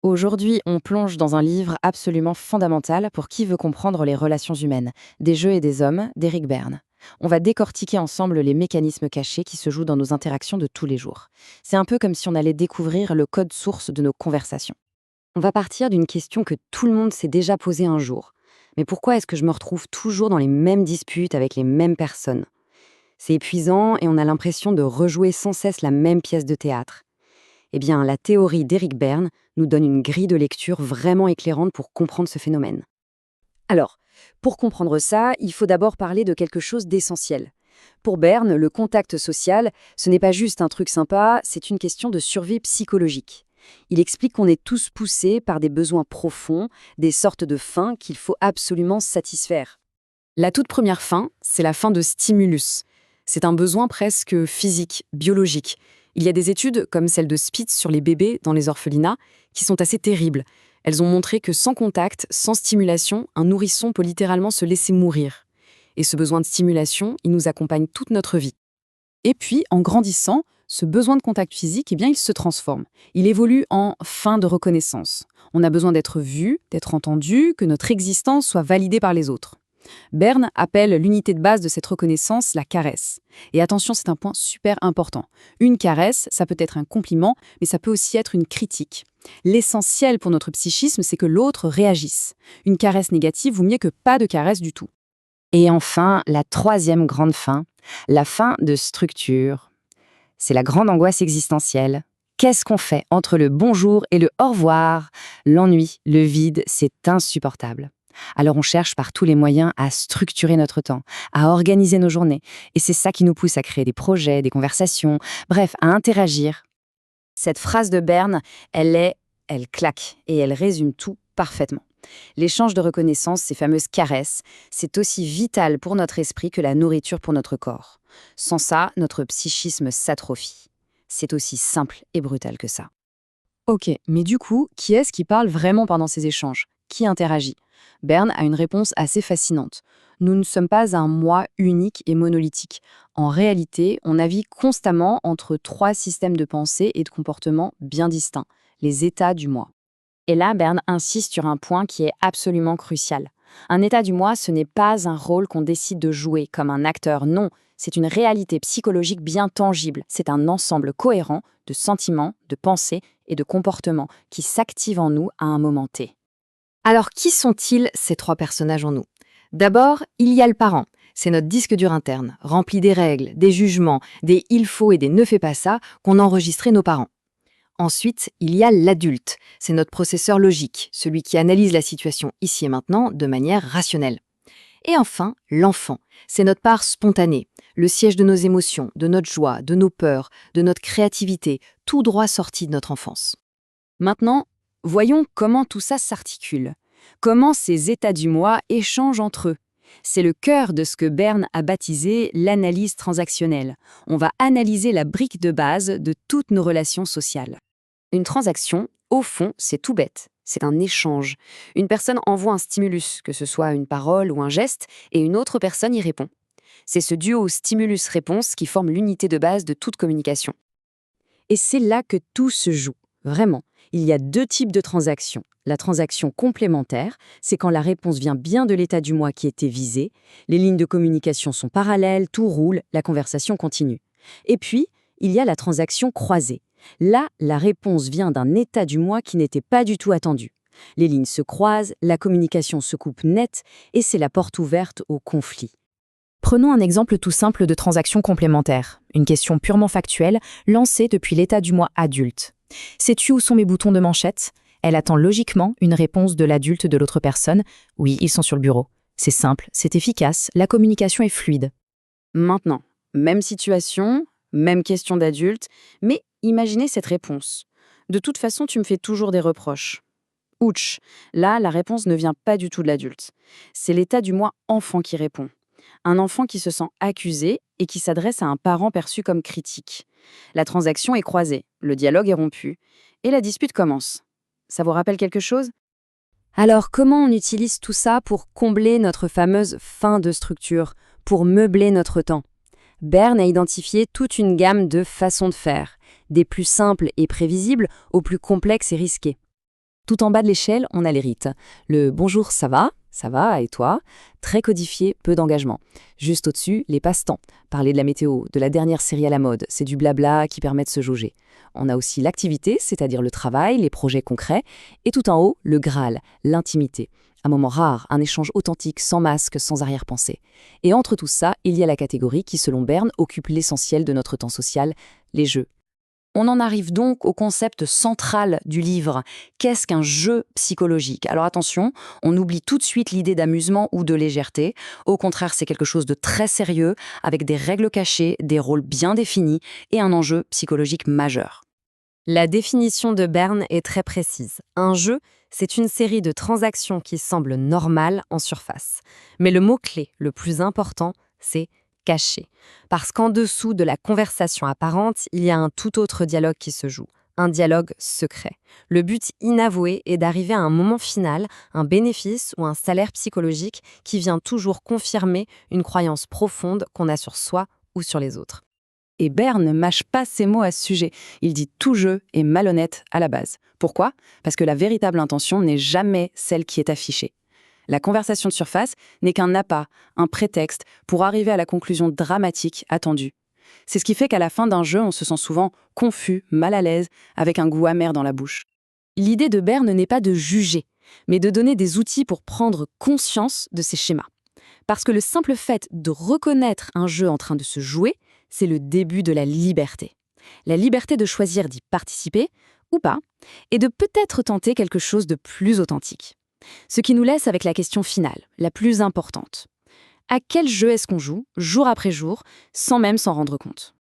Aujourd'hui, on plonge dans un livre absolument fondamental pour qui veut comprendre les relations humaines, des jeux et des hommes, d'Éric Berne. On va décortiquer ensemble les mécanismes cachés qui se jouent dans nos interactions de tous les jours. C'est un peu comme si on allait découvrir le code source de nos conversations. On va partir d'une question que tout le monde s'est déjà posée un jour. Mais pourquoi est-ce que je me retrouve toujours dans les mêmes disputes avec les mêmes personnes? C'est épuisant et on a l'impression de rejouer sans cesse la même pièce de théâtre. Eh bien, la théorie d'Éric Berne nous donne une grille de lecture vraiment éclairante pour comprendre ce phénomène. Alors, pour comprendre ça, il faut d'abord parler de quelque chose d'essentiel. Pour Berne, le contact social, ce n'est pas juste un truc sympa, c'est une question de survie psychologique. Il explique qu'on est tous poussés par des besoins profonds, des sortes de faims qu'il faut absolument satisfaire. La toute première faim, c'est la faim de stimulus. C'est un besoin presque physique, biologique. Il y a des études, comme celle de Spitz sur les bébés dans les orphelinats, qui sont assez terribles. Elles ont montré que sans contact, sans stimulation, un nourrisson peut littéralement se laisser mourir. Et ce besoin de stimulation, il nous accompagne toute notre vie. Et puis, en grandissant, ce besoin de contact physique, il se transforme. Il évolue en fin de reconnaissance. On a besoin d'être vu, d'être entendu, que notre existence soit validée par les autres. Berne appelle l'unité de base de cette reconnaissance la caresse. Et attention, c'est un point super important. Une caresse, ça peut être un compliment, mais ça peut aussi être une critique. L'essentiel pour notre psychisme, c'est que l'autre réagisse. Une caresse négative vaut mieux que pas de caresse du tout. Et enfin, la troisième grande fin, la fin de structure. C'est la grande angoisse existentielle. Qu'est-ce qu'on fait entre le bonjour et le au revoir? L'ennui, le vide, c'est insupportable. Alors on cherche par tous les moyens à structurer notre temps, à organiser nos journées. Et c'est ça qui nous pousse à créer des projets, des conversations, bref, à interagir. Cette phrase de Berne, elle claque et elle résume tout parfaitement. L'échange de reconnaissance, ces fameuses caresses, c'est aussi vital pour notre esprit que la nourriture pour notre corps. Sans ça, notre psychisme s'atrophie. C'est aussi simple et brutal que ça. Ok, mais du coup, qui est-ce qui parle vraiment pendant ces échanges? Qui interagit? Berne a une réponse assez fascinante. Nous ne sommes pas un moi unique et monolithique. En réalité, on navigue constamment entre trois systèmes de pensée et de comportement bien distincts, les états du moi. Et là, Berne insiste sur un point qui est absolument crucial. Un état du moi, ce n'est pas un rôle qu'on décide de jouer comme un acteur, non. C'est une réalité psychologique bien tangible. C'est un ensemble cohérent de sentiments, de pensées et de comportements qui s'activent en nous à un moment T. Alors, qui sont-ils, ces trois personnages en nous? D'abord, il y a le parent. C'est notre disque dur interne, rempli des règles, des jugements, des il faut et des ne fais pas ça qu'ont enregistré nos parents. Ensuite, il y a l'adulte. C'est notre processeur logique, celui qui analyse la situation ici et maintenant de manière rationnelle. Et enfin, l'enfant. C'est notre part spontanée, le siège de nos émotions, de notre joie, de nos peurs, de notre créativité, tout droit sorti de notre enfance. Maintenant, voyons comment tout ça s'articule. Comment ces états du moi échangent entre eux. C'est le cœur de ce que Berne a baptisé l'analyse transactionnelle. On va analyser la brique de base de toutes nos relations sociales. Une transaction, au fond, c'est tout bête. C'est un échange. Une personne envoie un stimulus, que ce soit une parole ou un geste, et une autre personne y répond. C'est ce duo stimulus-réponse qui forme l'unité de base de toute communication. Et c'est là que tout se joue, vraiment. Il y a deux types de transactions. La transaction complémentaire, c'est quand la réponse vient bien de l'état du moi qui était visé, les lignes de communication sont parallèles, tout roule, la conversation continue. Et puis, il y a la transaction croisée. Là, la réponse vient d'un état du moi qui n'était pas du tout attendu. Les lignes se croisent, la communication se coupe net, et c'est la porte ouverte au conflit. Prenons un exemple tout simple de transaction complémentaire, une question purement factuelle, lancée depuis l'état du moi adulte. Sais-tu où sont mes boutons de manchette? Elle attend logiquement une réponse de l'adulte de l'autre personne. Oui, ils sont sur le bureau. C'est simple, c'est efficace, la communication est fluide. Maintenant, même situation, même question d'adulte, mais imaginez cette réponse. De toute façon, tu me fais toujours des reproches. Ouch, là, la réponse ne vient pas du tout de l'adulte. C'est l'état du moi enfant qui répond. Un enfant qui se sent accusé et qui s'adresse à un parent perçu comme critique. La transaction est croisée, le dialogue est rompu, et la dispute commence. Ça vous rappelle quelque chose? Alors, comment on utilise tout ça pour combler notre fameuse fin de structure, pour meubler notre temps? Berne a identifié toute une gamme de façons de faire, des plus simples et prévisibles aux plus complexes et risquées. Tout en bas de l'échelle, on a les rites. Le bonjour, ça va, et toi? Très codifié, peu d'engagement. Juste au-dessus, les passe-temps. Parler de la météo, de la dernière série à la mode, c'est du blabla qui permet de se jauger. On a aussi l'activité, c'est-à-dire le travail, les projets concrets. Et tout en haut, le Graal, l'intimité. Un moment rare, un échange authentique, sans masque, sans arrière-pensée. Et entre tout ça, il y a la catégorie qui, selon Berne, occupe l'essentiel de notre temps social, les jeux. On en arrive donc au concept central du livre. Qu'est-ce qu'un jeu psychologique? Alors attention, on oublie tout de suite l'idée d'amusement ou de légèreté. Au contraire, c'est quelque chose de très sérieux, avec des règles cachées, des rôles bien définis et un enjeu psychologique majeur. La définition de Berne est très précise. Un jeu, c'est une série de transactions qui semblent normales en surface. Mais le mot-clé le plus important, c'est caché. Parce qu'en dessous de la conversation apparente, il y a un tout autre dialogue qui se joue. Un dialogue secret. Le but inavoué est d'arriver à un moment final, un bénéfice ou un salaire psychologique qui vient toujours confirmer une croyance profonde qu'on a sur soi ou sur les autres. Et Berne ne mâche pas ses mots à ce sujet. Il dit tout jeu est malhonnête à la base. Pourquoi? Parce que la véritable intention n'est jamais celle qui est affichée. La conversation de surface n'est qu'un appât, un prétexte pour arriver à la conclusion dramatique attendue. C'est ce qui fait qu'à la fin d'un jeu, on se sent souvent confus, mal à l'aise, avec un goût amer dans la bouche. L'idée de Berne n'est pas de juger, mais de donner des outils pour prendre conscience de ces schémas. Parce que le simple fait de reconnaître un jeu en train de se jouer, c'est le début de la liberté. La liberté de choisir d'y participer, ou pas, et de peut-être tenter quelque chose de plus authentique. Ce qui nous laisse avec la question finale, la plus importante. À quel jeu est-ce qu'on joue, jour après jour, sans même s'en rendre compte?